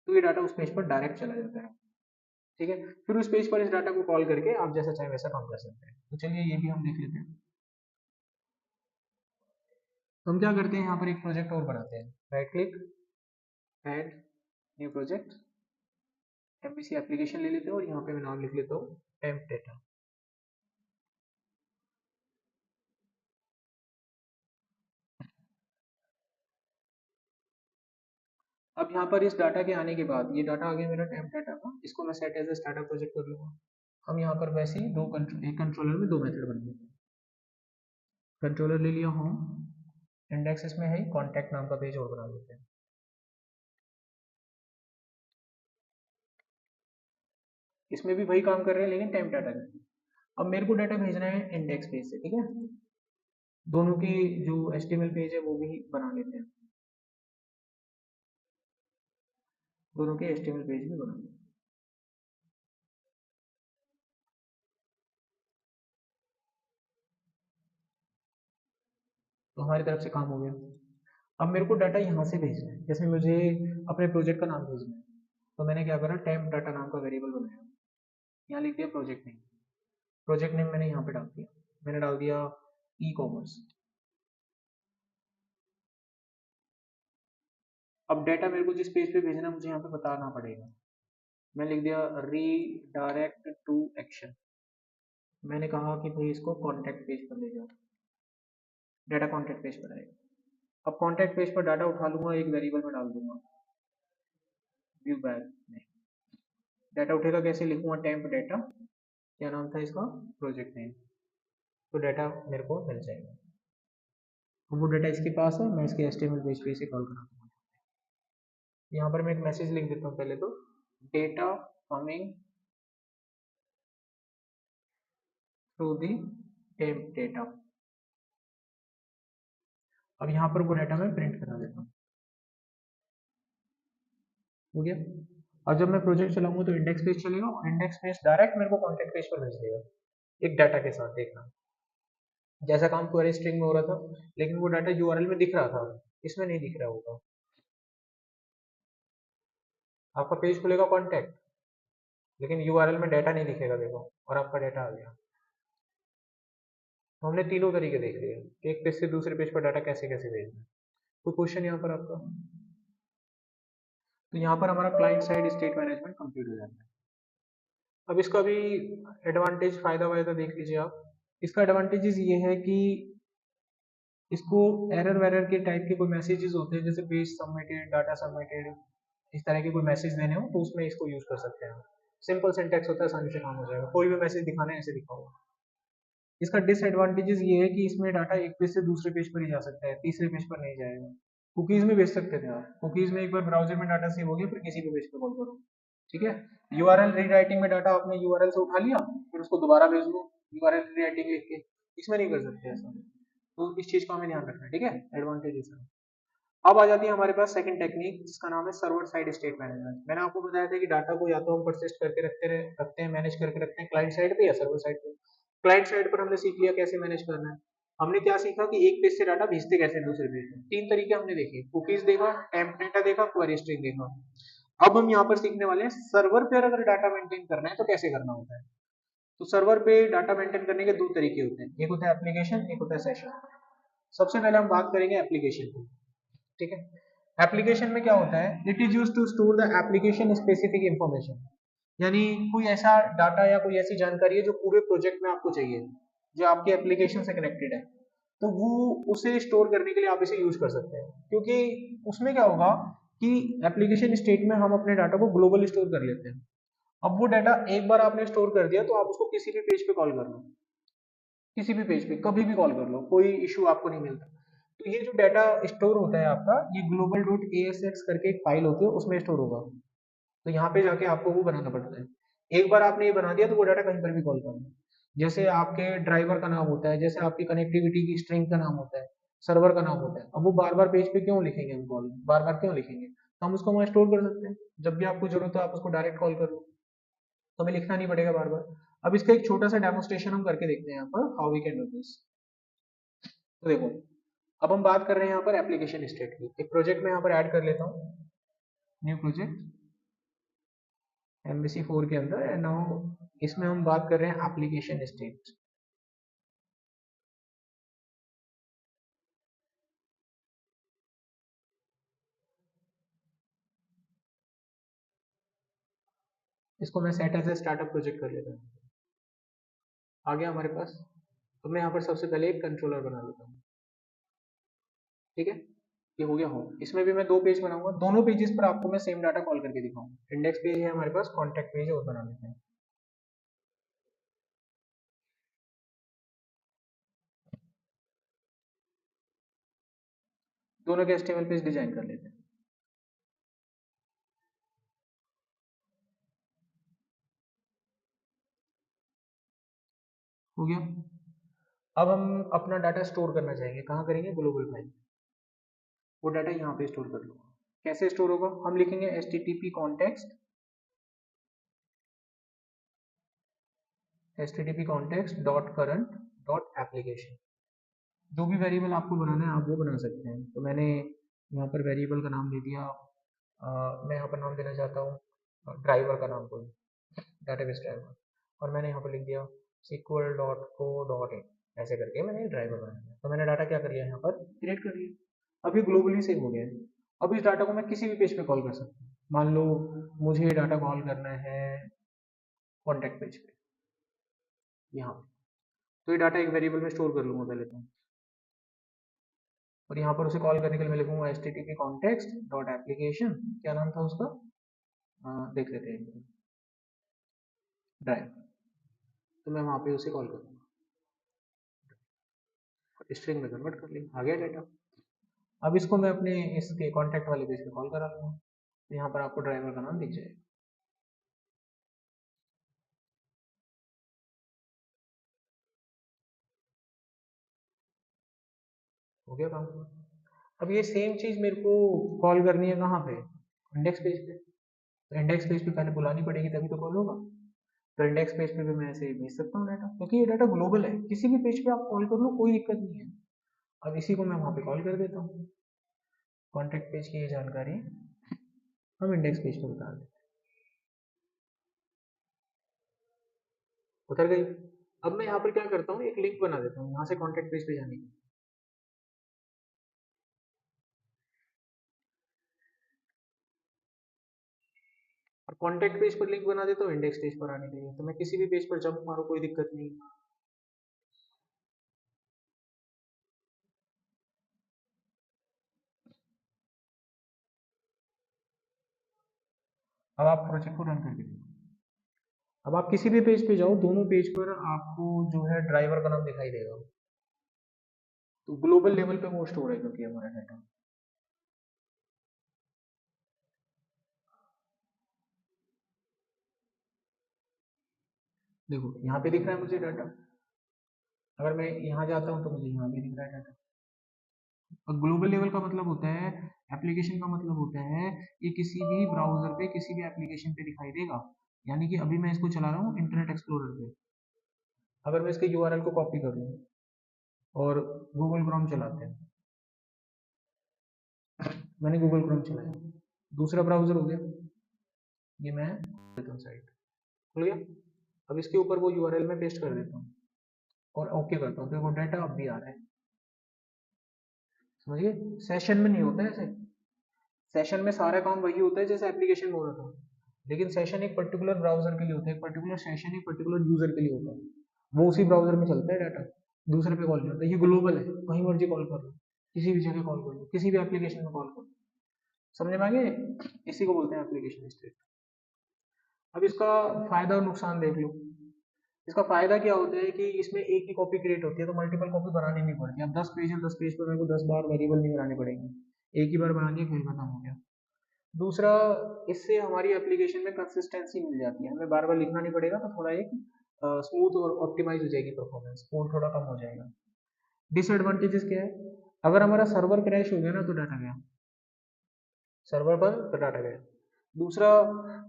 तो ये डाटा उस पेज पर डायरेक्ट चला जाता है। ठीक है? फिर उस पेज पर इस डाटा को कॉल करके आप जैसा चाहे वैसा काम कर सकते हैं। तो चलिए ये भी हम देख लेते हैं। तो हम क्या करते हैं, यहाँ पर एक प्रोजेक्ट और बनाते हैं। Right click, add new project, MVC application ले लेते हैं, और यहाँ पे मैं नाम लिख लेता हूँ टेम्प डेटा। अब यहाँ पर इस डाटा के आने के बाद, ये डाटा आ गया मेरा टेम्प डाटा का, इसको मैं set as a starter project कर लूंगा। हम यहाँ पर वैसे ही एक कंट्रोलर में दो मेथड बना लेते हैं। कंट्रोलर ले लिया होम, इंडेक्स इसमें है, कॉन्टैक्ट नाम का पेज और बना लेते हैं। इसमें भी वही काम कर रहे हैं लेकिन टेम्प डाटा में। अब मेरे को डाटा भेजना है इंडेक्स पेज से, ठीक है? दोनों की जो एचटीएमएल पेज है वो भी बना लेते हैं, दोनों के एचटीएमएल पेज भी बना लेते हैं। तो हमारी तरफ से काम हो गया। अब मेरे को डाटा यहाँ से भेजना है, जैसे मुझे अपने प्रोजेक्ट का नाम भेजना है, तो मैंने क्या करा, टेम्प डाटा नाम का वेरिएबल बनाया, यहाँ लिख दिया प्रोजेक्ट नेम। प्रोजेक्ट नेम मैंने यहाँ पे डाल दिया, मैंने डाल दिया ई कॉमर्स। अब डाटा मेरे को जिस पेज पे भेजना है मुझे यहाँ पे बताना पड़ेगा। मैं लिख दिया रीडायरेक्ट टू एक्शन। मैंने कहा कि भाई इसको कॉन्टैक्ट पेज पर ले जाओ, डाटा कॉन्टैक्ट पेज पर आएगा। अब कॉन्टैक्ट पेज पर डाटा उठा लूंगा, एक वेरिएबल में डाल दूंगा व्यू बैक में। डाटा उठेगा कैसे, लिखूंगा टेम्प डाटा, क्या नाम था इसका, प्रोजेक्ट नेम, तो डाटा मेरे को मिल जाएगा। तो वो डाटा इसके पास है, मैं इसके एचटीएमएल पेज पे इसे कॉल करा दूंगा। यहाँ पर मैं एक मैसेज लिख देता हूँ पहले तो, data coming through the temp data. अब यहाँ पर वो डाटा मैं प्रिंट करा देता हूँ। हो गया? और जब मैं प्रोजेक्ट चलाऊंगा तो इंडेक्स पेज चलेगा, और इंडेक्स पेज डायरेक्ट मेरे को कॉन्टैक्ट पेज पर भेज देगा एक डाटा के साथ। देखना, जैसा काम क्वेरी स्ट्रिंग में हो रहा था, लेकिन वो डाटा यूआरएल में दिख रहा था, इसमें नहीं दिख रहा होगा। आपका पेज खुलेगा कॉन्टैक्ट, लेकिन यूआरएल में डाटा नहीं दिखेगा, देखो, और आपका डाटा आ गया। तो हमने तीनों तरीके देख लिए कि एक पेज से दूसरे पेज पर डाटा कैसे कैसे भेजना है। कोई क्वेश्चन यहाँ पर आपका? तो यहाँ पर हमारा client side state management complete हो जाता है। अब इसका भी एडवांटेज, फायदा वायदा देख लीजिए आप। इसका एडवांटेजेस ये है कि इसको एरर वेरर के टाइप के कोई मैसेजेस होते हैं, जैसे पेज सबमिटेड, डाटा सबमिटेड, इस तरह के कोई मैसेज देने हो तो उसमें इसको यूज कर सकते हैं। सिंपल सिंटैक्स होता है, आसानी से काम हो जाएगा। कोई भी मैसेज दिखाना है ऐसे दिखाओ। इसका डिसएडवांटेजेस ये है कि इसमें डाटा एक पेज से दूसरे पेज पर ही जा सकता है, तीसरे पेज पर नहीं जाएगा। कुकीज में भेज सकते थे आप, कुकीज में एक बार ब्राउजर में डाटा सेव हो गया, फिर किसी भी पेज पे कॉल करो। ठीक है। यूआरएल रीराइटिंग में डाटा आपने यूआरएल से उठा लिया, फिर उसको दोबारा भेज दो यूआरएल रीराइटिंग लिख के। इसमें नहीं कर सकते ऐसा, तो इस चीज का हमें ध्यान रखना है। ठीक है, एडवांटेजेस है। अब आ जाती है हमारे पास सेकंड टेक्निक, जिसका नाम है सर्वर साइड स्टेट मैनेजमेंट। मैंने आपको बताया था कि डाटा को या तो हम परसिस्ट करके रखते हैं, मैनेज करके रखते हैं क्लाइंट साइड पे या सर्वर साइड पे। क्लाइंट साइड पर हमने सीख लिया कैसे मैनेज करना है। हमने क्या सीखा कि एक पेज से डाटा भेजते कैसे हैं दूसरे पेज में। तीन तरीके हमने देखे, कुकीज देखा, टेम्प डेटा देखा, क्वेरी स्ट्रिंग देखा। अब हम यहाँ पर सीखने वाले हैं सर्वर पे अगर डाटा मेंटेन करना है तो कैसे करना होता है। तो सर्वर पे डाटा मेंटेन करने के दो तरीके होते हैं, एक होता है एप्लीकेशन, एक होता है सेशन। सबसे पहले हम बात करेंगे एप्लीकेशन की। ठीक है। एप्लीकेशन में क्या होता है, it is use to store the application specific information. यानी कोई ऐसा डाटा या कोई ऐसी जानकारी है जो पूरे प्रोजेक्ट में आपको चाहिए, जो आपके एप्लीकेशन से कनेक्टेड है, तो वो उसे स्टोर करने के लिए आप इसे यूज कर सकते हैं। क्योंकि उसमें क्या होगा कि एप्लीकेशन स्टेट में हम अपने डाटा को ग्लोबल स्टोर कर लेते हैं। अब वो डाटा एक बार आपने स्टोर कर दिया तो आप उसको किसी भी पेज पे कॉल कर लो, किसी भी पेज पे कभी भी कॉल कर लो, कोई इशू आपको नहीं मिलता। तो ये जो डाटा स्टोर होता है आपका, ये ग्लोबल डॉट ASX करके एक फाइल होती है, उसमें स्टोर होगा। तो यहाँ पे जाके आपको वो बनाना पड़ता है। एक बार आपने ये बना दिया तो वो डाटा कहीं पर भी कॉल कर लो। जैसे आपके ड्राइवर का नाम होता है, जैसे आपकी कनेक्टिविटी की स्ट्रिंग का नाम होता है, सर्वर का नाम होता है। अब वो बार बार पेज पे क्यों लिखेंगे, हम कॉल बार बार क्यों लिखेंगे, तो हम उसको वहाँ स्टोर कर सकते हैं। जब भी आपको जरूरत हो आप उसको डायरेक्ट कॉल कर लो, तो हमें लिखना नहीं पड़ेगा बार बार। अब इसका एक छोटा सा डेमोस्ट्रेशन हम करके देखते हैं यहाँ पर, how we can do this. तो देखो, अब हम बात कर रहे हैं यहाँ पर एप्लीकेशन स्टेट की। एक प्रोजेक्ट में यहाँ पर ऐड कर लेता हूँ, न्यू प्रोजेक्ट MVC4 के अंदर, एंड नाउ इसमें हम बात कर रहे हैं एप्लीकेशन स्टेट। इसको मैं set as a startup project कर लेता हूँ। आ गया हमारे पास। तो मैं यहाँ पर सबसे पहले एक कंट्रोलर बना लेता हूँ। ठीक है, ये हो गया हो। इसमें भी मैं दो पेज बनाऊंगा, दोनों पेजेस पर आपको मैं सेम डाटा कॉल करके दिखाऊंगा। इंडेक्स पेज है हमारे पास, कॉन्टैक्ट पेज है, वो बना लेते हैं। दोनों के HTML पेज डिजाइन कर लेते हैं। हो गया। अब हम अपना डाटा स्टोर करना चाहेंगे, कहाँ करेंगे, ग्लोबल फाइल। वो डाटा यहाँ पे स्टोर कर लो। कैसे स्टोर होगा, हम लिखेंगे http context dot current dot application. जो भी वेरिएबल आपको बनाना है आप वो बना सकते हैं। तो मैंने यहाँ पर वेरिएबल का नाम दे दिया, मैं यहाँ पर नाम देना चाहता हूँ ड्राइवर का नाम, कोई डाटाबेस ड्राइवर, और मैंने यहाँ पर लिख दिया SQL dot co dot in. ऐसे करके मैंने ड्राइवर बना दिया। तो मैंने डाटा क्या कर लिया, यहाँ पर क्रिएट कर लिया। अभी ग्लोबली सेव हो गया है। अब इस डाटा को मैं किसी भी पेज पे कॉल कर सकता हूँ। मान लो मुझे डाटा कॉल करना है कॉन्टैक्ट पेज पे, यहाँ पे। तो ये डाटा एक वेरिएबल में स्टोर कर लूंगा पहले तो, और यहाँ पर उसे कॉल करने के लिए मैं लिखूंगा http context डॉट एप्लीकेशन, क्या नाम था उसका, देख लेते हैं, ड्राइव। तो मैं वहाँ पे उसे कॉल करूँगा, स्ट्रिंग में कन्वर्ट कर लिया, आ गया डाटा। अब इसको मैं अपने इसके कॉन्टैक्ट वाले पेज पे कॉल करा लूँगा, तो यहाँ पर आपको ड्राइवर का नाम दिख जाएगा। हो गया काम। अब ये सेम चीज़ मेरे को कॉल करनी है कहाँ पे, इंडेक्स पेज पे। तो इंडेक्स पेज पे पहले बुलानी पड़ेगी तभी तो कॉल होगा। तो इंडेक्स पेज पे भी मैं ऐसे भेज सकता हूँ डाटा, क्योंकि ये डाटा ग्लोबल है, किसी भी पेज पे आप कॉल कर लो, कोई दिक्कत नहीं है। अब इसी को मैं वहाँ पे कॉल कर देता हूँ। कॉन्टैक्ट पेज की ये जानकारी हम इंडेक्स पेज पे उतार देते हैं। उतर गई। अब मैं यहाँ पर क्या करता हूँ, एक लिंक बना देता हूँ यहाँ से कॉन्टैक्ट पेज पे जाने की। और कॉन्टैक्ट पेज पर लिंक बना देता हूँ इंडेक्स पेज पर आने के लिए। तो मैं किसी भी पेज पर जंप मारो, कोई दिक्कत नहीं। अब आप प्रोजेक्ट को रन करके देखो। अब आप किसी भी पेज पे जाओ, दोनों पेज पर आपको जो है ड्राइवर का नाम दिखाई देगा। तो ग्लोबल लेवल पे वो स्टोर है क्योंकि हमारा डाटा। देखो यहाँ पे दिख रहा है मुझे डाटा, अगर मैं यहाँ जाता हूँ तो मुझे यहाँ भी दिख रहा है डाटा। और ग्लोबल लेवल का मतलब होता है, एप्लीकेशन का मतलब होता है ये किसी भी ब्राउजर पे किसी भी एप्लीकेशन पे दिखाई देगा। यानी कि अभी मैं इसको चला रहा हूँ इंटरनेट एक्सप्लोरर पे, अगर मैं इसके यूआरएल को कॉपी कर लूँ और गूगल क्रोम चलाते हैं, मैंने गूगल क्रोम चलाया, दूसरा ब्राउजर हो गया, ये मैं देता हूँ साइट, खुल गया। अब इसके ऊपर वो यूआरएल में पेस्ट कर देता हूँ और ओके करता हूँ, देखो डाटा अब भी आ रहा है। समझिए, सेशन में नहीं होता है ऐसे। सेशन में सारा काम वही होता है जैसे एप्लीकेशन में हो रहा था, लेकिन सेशन एक पर्टिकुलर ब्राउजर के लिए होता है, एक पर्टिकुलर सेशन एक पर्टिकुलर यूजर के लिए होता है, वो उसी ब्राउजर में चलता है डाटा, दूसरे पे कॉल नहीं होता। ये ग्लोबल है, कहीं मर्जी कॉल कर लो, किसी भी जगह कॉल कर लो, किसी भी एप्लीकेशन में कॉल कर लो। समझ में आ गया? इसी को बोलते हैं एप्लीकेशन स्टेट। अब इसका फायदा और नुकसान देख लो। इसका फायदा क्या होता है कि इसमें एक ही कॉपी क्रिएट होती है, तो मल्टीपल कॉपी बनानी नहीं पड़ती। अब 10 पेज है, 10 पेज पर मेरे को 10 बार वेरिएबल नहीं बनाने पड़ेंगे, एक ही बार बना दिया खेल खत्म हो गया। दूसरा, इससे हमारी एप्लीकेशन में कंसिस्टेंसी मिल जाती है, हमें बार बार लिखना नहीं पड़ेगा, तो थोड़ा एक स्मूथ और ऑप्टिमाइज हो जाएगी परफॉर्मेंस, कोड थोड़ा कम हो जाएगा। डिसएडवांटेजेस क्या है? अगर हमारा सर्वर क्रैश हो गया ना तो डाटा गया, सर्वर पर तो डाटा गया। दूसरा,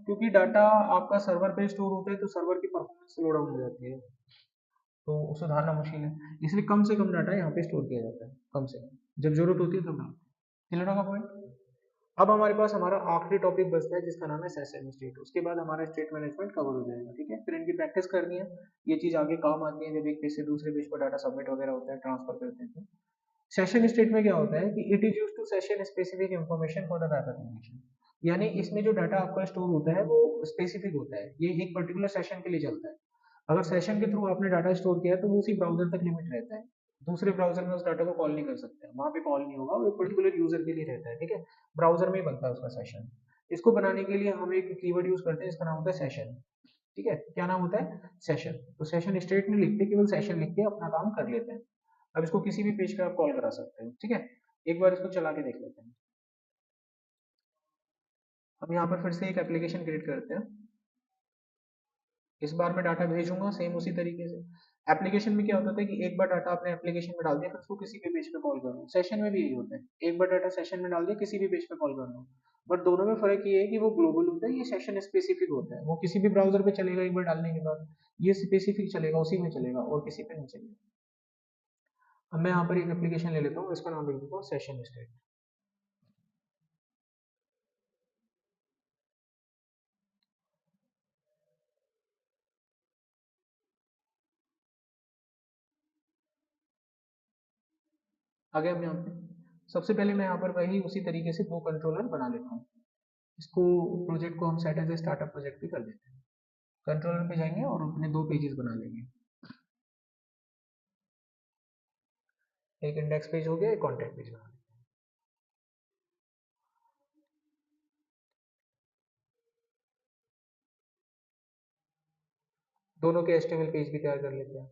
क्योंकि डाटा आपका सर्वर पे स्टोर होता है तो सर्वर की परफॉर्मेंस स्लो डाउन हो जाती है, तो सुधारना मुश्किल है, इसलिए कम से कम डाटा यहाँ पे स्टोर किया जाता है, कम से कम, जब जरूरत होती है तब डालते हैं। क्लियर होगा पॉइंट? अब हमारे पास हमारा आखिरी टॉपिक बचता है जिसका नाम है सेशन स्टेट, उसके बाद हमारा स्टेट मैनेजमेंट कवर हो जाएगा। ठीक है, फिर इनकी प्रैक्टिस करनी है, ये चीज आगे काम आती है जब एक पेज से दूसरे पेज पर डाटा सबमिट वगैरह होता है, ट्रांसफर करते हैं। तो सेशन स्टेट में क्या होता है कि it is used to session specific information for the web application, यानी इसमें जो डाटा आपका स्टोर होता है वो स्पेसिफिक होता है, ये एक पर्टिकुलर सेशन के लिए चलता है। अगर सेशन के थ्रू आपने डाटा स्टोर किया है तो वो उसी ब्राउजर तक लिमिट रहता है, दूसरे ब्राउजर में उस डाटा को कॉल नहीं कर सकते, वहां पे कॉल नहीं होगा, वो एक पर्टिकुलर यूजर के लिए रहता है। ठीक है, ब्राउजर में ही बनता है उसका सेशन। इसको बनाने के लिए हम एक कीवर्ड यूज करते हैं, इसका नाम होता है सेशन। ठीक है, क्या नाम होता है? सेशन। तो सेशन स्टेट में लिखते केवल सेशन लिख के अपना काम कर लेते हैं। अब इसको किसी भी पेज पे आप कॉल करा सकते हैं। ठीक है, एक बार इसको चला के देख लेते हैं। अब यहाँ पर फिर से एक एप्लीकेशन क्रिएट करते हैं, इस बार मैं डाटा भेजूंगा सेम उसी तरीके से। एप्लीकेशन में क्या होता है कि एक बार डाटा आपने एप्लीकेशन में डाल दिया फिर उसको किसी भी पेज पे कॉल कर लो, सेशन में भी यही होता है, एक बार डाटा सेशन में डाल दिया किसी भी पेज पे कॉल कर लो। बट दोनों में फर्क ये है कि वो ग्लोबल होता है, ये सेशन स्पेसिफिक होता है, वो किसी भी ब्राउजर पे चलेगा एक बार डालने के बाद, ये स्पेसिफिक चलेगा, उसी में चलेगा और किसी पे नहीं चलेगा। अब मैं यहाँ पर एक एप्लीकेशन ले लेता हूँ, इसका नाम लिख देता हूँ सेशन स्टेट। आगे हम यहाँ पे सबसे पहले मैं यहाँ पर वही उसी तरीके से दो कंट्रोलर बना लेता हूँ, इसको प्रोजेक्ट को हम set as a startup project भी कर देते हैं। कंट्रोलर पे जाएंगे और अपने दो पेजेस बना लेंगे, एक इंडेक्स पेज हो गया, एक कॉन्टैक्ट पेज बना लेंगे। दोनों के एचटीएमएल पेज भी तैयार कर लेते हैं।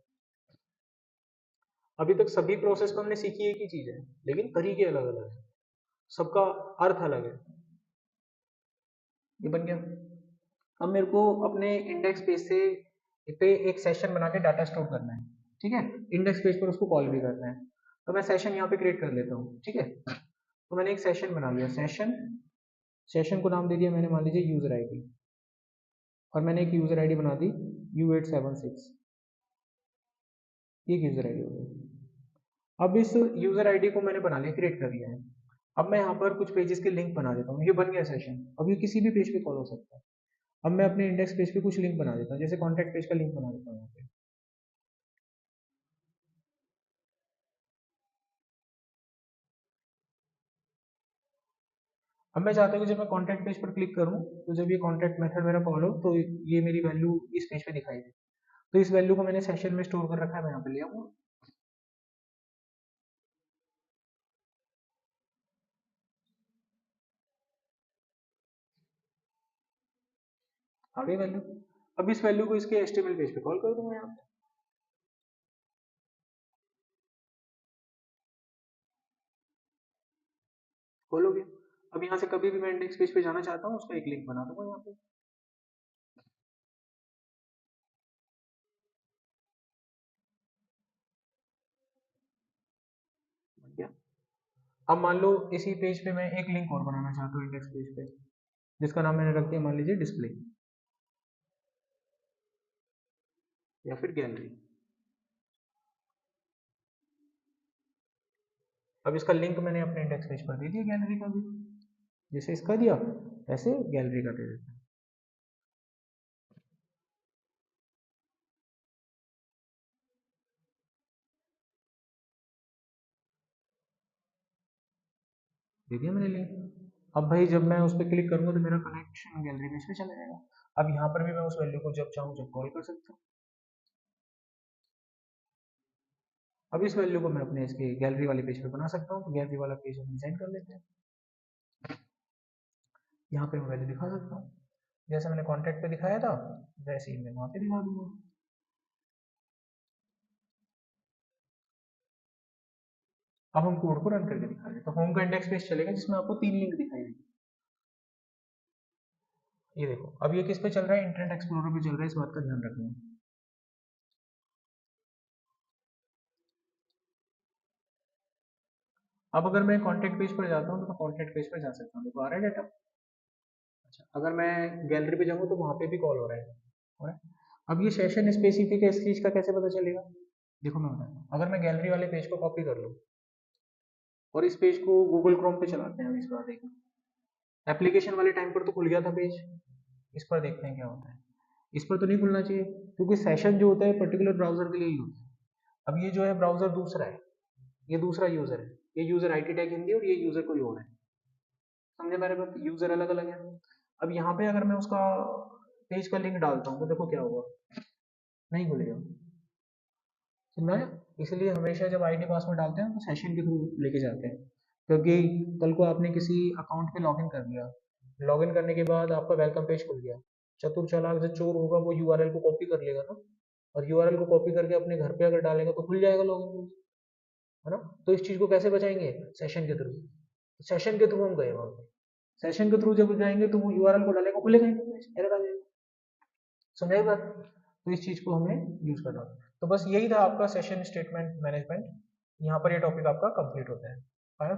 अभी तक सभी प्रोसेस को हमने सीखी एक ही चीज है, लेकिन तरीके अलग अलग है, सबका अर्थ अलग है। ये बन गया। अब मेरे को अपने इंडेक्स पेज से पे एक सेशन बना के डाटा स्टोर करना है। ठीक है, इंडेक्स पेज पर उसको कॉल भी करना है, तो मैं सेशन यहाँ पे क्रिएट कर लेता हूँ। ठीक है, तो मैंने एक सेशन बना लिया, सेशन, सेशन को नाम दे दिया मैंने, मान लीजिए यूजर आईडी, और मैंने एक यूजर आईडी बना दी U876, ये यूजर आईडी हो गई। अब इस यूजर आईडी को मैंने बना लिया, क्रिएट कर लिया है। अब मैं यहाँ पर कुछ पेजेस के लिंक बना देता हूँ, ये बन गया सेशन। अब ये किसी भी पेज पे कॉल हो सकता है। अब मैं अपने इंडेक्स पेज पे कुछ लिंक बना देता हूँ, जैसे कॉन्टैक्ट पेज का लिंक बना देता हूँ यहाँ पे। अब मैं चाहता हूँ कि जब मैं कॉन्टैक्ट पेज पर क्लिक करूँ तो जब ये कॉन्टैक्ट मेथड मेरा कॉल हो तो ये मेरी वैल्यू इस पेज पे दिखाई दे, तो इस वैल्यू को मैंने सेशन में स्टोर कर रखा है, मैं यहाँ पे ले आऊँगा। आ गई वैल्यू। अब इस वैल्यू को इसके HTML पेज पे कॉल कर दूंगा यहाँ पे। खोलोगे, अब यहाँ से कभी भी मैं इंडेक्स पेज पे जाना चाहता हूँ उसका एक लिंक बना दूंगा यहाँ पे। बन गया। अब मान लो इसी पेज पे मैं एक लिंक और बनाना चाहता हूँ इंडेक्स पेज पे, जिसका नाम मैंने रख दिया मान लीजिए डिस्प्ले या फिर गैलरी। अब इसका लिंक मैंने अपने इंडेक्स पेज पर दे दिया गैलरी का भी, जैसे इसका दिया ऐसे गैलरी का दे देता है। दे दिया मैंने लिंक। अब भाई जब मैं उस पर क्लिक करूंगा तो मेरा कनेक्शन गैलरी पेज पे चला जाएगा। अब यहाँ पर भी मैं उस वैल्यू को जब चाहूँ जब कॉल कर सकता हूँ। अब इस वैल्यू को मैं अपने इसके गैलरी वाले पेज पे बना सकता हूँ, तो गैलरी वाला पेज हम डिजाइन कर लेते हैं। यहाँ पे मैं वैल्यू दिखा सकता हूँ, जैसे मैंने कॉन्टैक्ट पे दिखाया था वैसे ही मैं वहाँ पे दिखा दूंगा। अब हम कोड को रन करके दिखा रहे हैं, तो होम का इंडेक्स पेज चलेगा जिसमें आपको 3 लिंक दिखाई देंगे। ये देखो अब ये किस पे चल रहा है, इंटरनेट एक्सप्लोरर पे चल रहा है, इस बात का ध्यान रखना। अब अगर मैं कॉन्टैक्ट पेज पर जाता हूँ तो मैं कॉन्टैक्ट पेज पर जा सकता हूँ, देखो आ रहा है डाटा। अच्छा, अगर मैं गैलरी पे जाऊँ तो वहाँ पे भी कॉल हो रहा है। अब ये सेशन स्पेसिफिक है, इस चीज़ का कैसे पता चलेगा? देखो मैं बताता हूँ, अगर मैं गैलरी वाले पेज को कॉपी कर लूँ और इस पेज को गूगल क्रोम पे चलाते हैं, हम इस बार देखो एप्लीकेशन वाले टाइम पर तो खुल गया था पेज, इस पर देखते हैं क्या होता है। इस पर तो नहीं खुलना चाहिए क्योंकि सेशन जो होता है पर्टिकुलर ब्राउजर के लिए ही होता है। अब ये जो है ब्राउजर दूसरा है, ये दूसरा यूजर है, ये यूजर IT टैग हिंदी और ये यूजर कोई और है, समझे मेरे बात, यूजर अलग अलग है। अब यहाँ पे अगर मैं उसका पेज का लिंक डालता हूँ तो देखो क्या होगा, नहीं खुलेगा, समझा? इसलिए हमेशा जब ID पासवर्ड डालते हैं तो सेशन के थ्रू लेके जाते हैं, क्योंकि कल को आपने किसी अकाउंट पे लॉगिन कर लिया, लॉगिन करने के बाद आपका वेलकम पेज खुल गया, चतुर चालाक जो चोर होगा वो URL को कॉपी कर लेगा ना, और URL को कॉपी करके अपने घर पे अगर डालेगा तो खुल जाएगा लॉगिन पेज, है ना? तो इस चीज को कैसे बचाएंगे? सेशन के थ्रू। सेशन के थ्रू हम गए वहां पे, सेशन के थ्रू जब जाएंगे तो वो URL को डालेगा, खुलेगा ही नहीं, एरर आ जाएगा, समझाई बात? तो इस चीज को हमें यूज करना होता है। तो बस यही था आपका सेशन स्टेटमेंट मैनेजमेंट, यहाँ पर ये टॉपिक आपका कंप्लीट होता है।